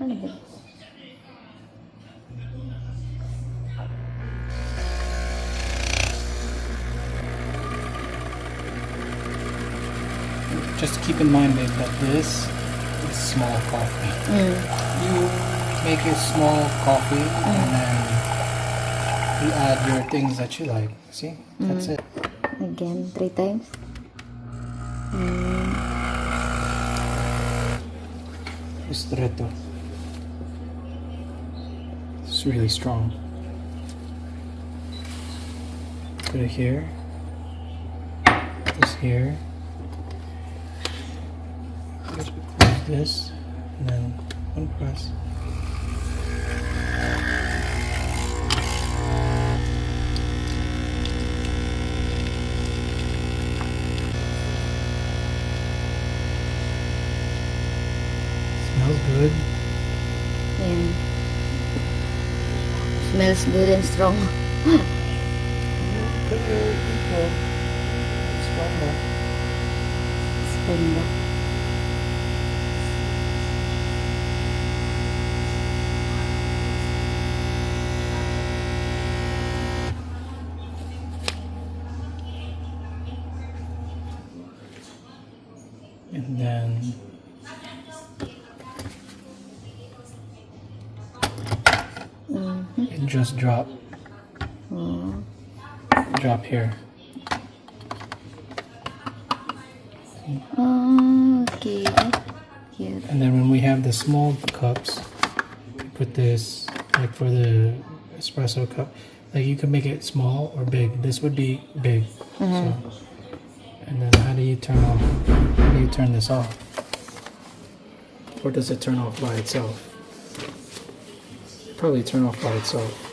Ano ba? Just keep in mind, babe, that this is small coffee. You make a small coffee and then you add your things that you like. See? That's it. Again, 3 times. Ristretto. It's really strong. Put it here. This here. Just close this, and then one press. Smells good. Yeah. Smells good and strong. Put your equal. Stronger. Splenda. And then it just drop here. Oh, okay. Cute. And then when we have the small cups, we put this like for the espresso cup. Like you can make it small or big. This would be big. So, and then how do you turn off? How do you turn this off? Or does it turn off by itself? Probably turn off by itself.